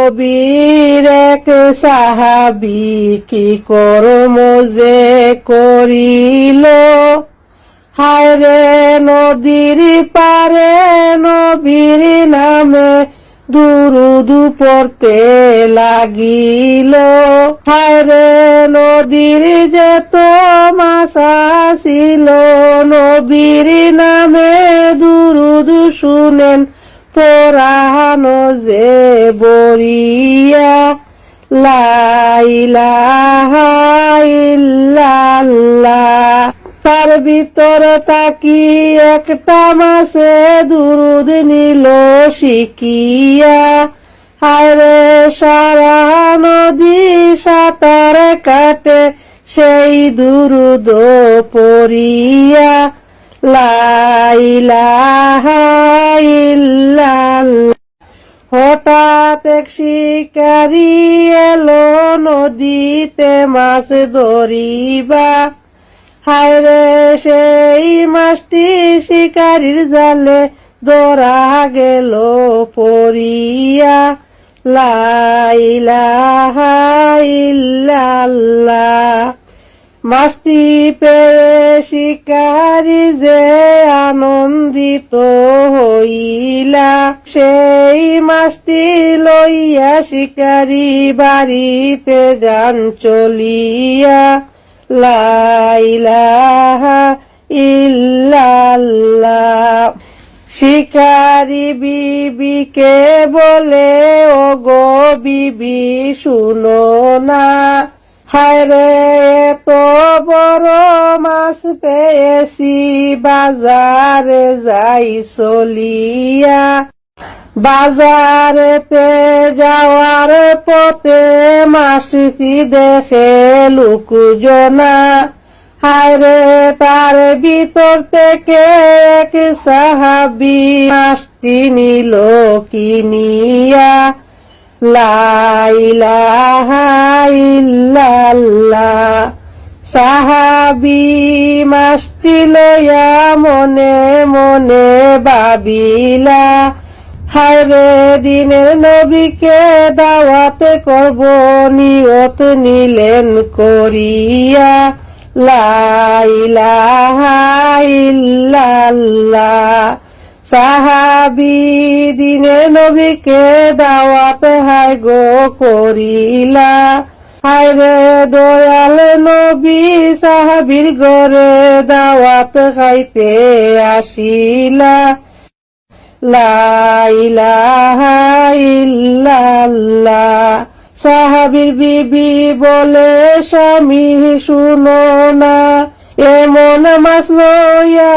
নবীর এক সাহাবী কি কর্ম যে করিল, হায় রে নদীর পারে নবীর নামে দুরুদ পড়তে লাগিল। হায় রে নদীর যে তো মাসা ছিল, নবীর নামে দুরুদ শুনেন পরানো যে বরিয়া। লা ইলাহা ইল্লাল্লাহ। তার ভিতর তাকি একটা মাসে দুরুদ নিল শিকিয়া। হায় রে সারা নদী সাঁতার কাটে সেই দুরুদ পড়িয়া। লা ইলাহা ইল্লাল্লাহ। হঠাৎ এক শিকারী এলো নদীতে মাছ ধরিবা। হায় রে সেই মাছটি শিকারীর জালে ধরা গেল পড়িয়া। লা ইলাহা ইল্লাল্লাহ। মাছটি পেয়ে শিকারী যে আনন্দিত হইলা, সেই মাছটি লইয়া শিকারী বাড়িতে যান চলিয়া। লা ইলাহা ইল্লাল্লাহ। শিকারী বিবিকে বলে, ও গো বিবি শুনো না, হায় রে এত বড় মাছ পেয়েছি বাজারে যাই চলিয়া। বাজারেতে যাওয়ার পথে মাছটি দেখে লোকজনা। হায় রে তার ভিতর থেকে এক সাহাবী মাছটি নিল কিনিয়া। লা ইলাহা ইল্লাল্লাহ। সাহাবী মাছটি লইয়া মনে মনে ভাবিলা, হায় রে দিনের নবীকে দাওয়াত করব নিয়ত নিলেন করিয়া। লা ইলাহা ইল্লাল্লাহ। সাহাবী দিনে নবীকে দাওয়াত হায় গো করিলা। হায় রে দয়াল নবী সাহাবীর ঘরে দাওয়াত খাইতে আসিলা। লা ইলাহা ইল্লাল্লাহ। সাহাবীর বিবি বলে, স্বামী শুনো না, এমন মাছ লইয়া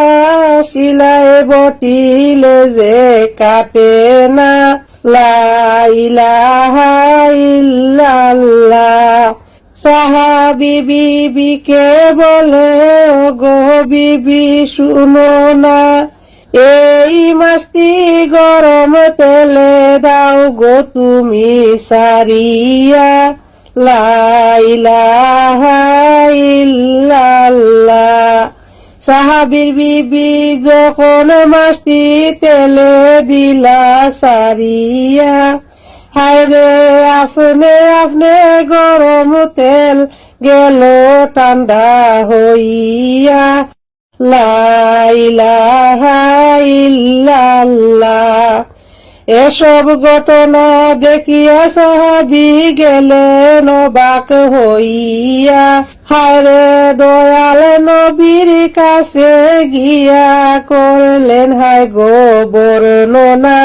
শিলায় বটিলে যে কাটে না। লা ইলাহা ইল্লাল্লাহ। সাহাবী বিবিকে বলে, ও গো বিবি শুনো না, এই মাছটি গরম তেলে দাও গো তুমি সারিয়া। লা ইলাহা ইল্লাল্লাহ। সাহাবীর বিবি যখন মাছটি তেলে দিলা সারিয়া, হায় রে আপনে আপনে গরম তেল গেল ঠান্ডা হইয়া। লা ইলাহা ইল্লাল্লাহ। এসব ঘটনা দেখিয়া সাহাবী গেলেন অবাক হইয়া। হায় রে দয়াল নবীর কাছে গিয়া করলেন হায় গো বর্ণনা।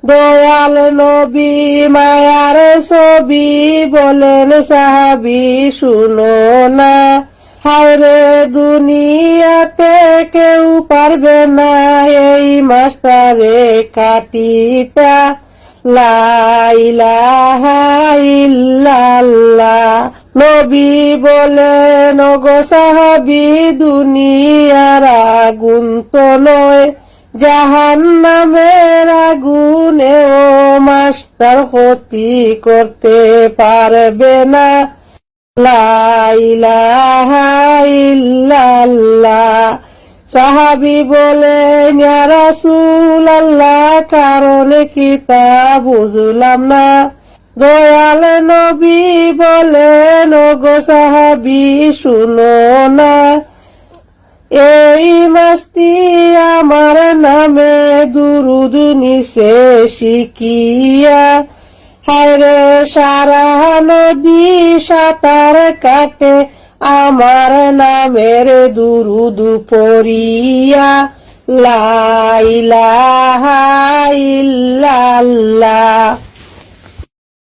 দয়াল নবী মায়ার ছবি বলেন, সাহাবী শুনো না, হায় রে দুনিয়াতে কেউ পারবে না এই মাছটারে কাটিতা। লা ইলাহা ইল্লাল্লাহ। নবী বলেন, গো সাহাবী দুনিয়ার আগুন তো নয়, জাহান্নামের আগুনে ও মাছটার ক্ষতি করতে পারবে না। লা ইলাহা ইল্লাল্লাহ। সাহাবী বলেন, ইয়া রাসূলুল্লাহ কারণে কি তা বুঝলাম না। দয়াল নবী বলেন ও গো সাহাবী শুনো না, এই মাস্তি আমার নামে দুরুদ নিছে শিখিয়া, হায়রে সারা নদী সাঁতার কাটে আমার নামের দুরুদ পড়িয়া, লা ইলাহা ইল্লাল্লাহ।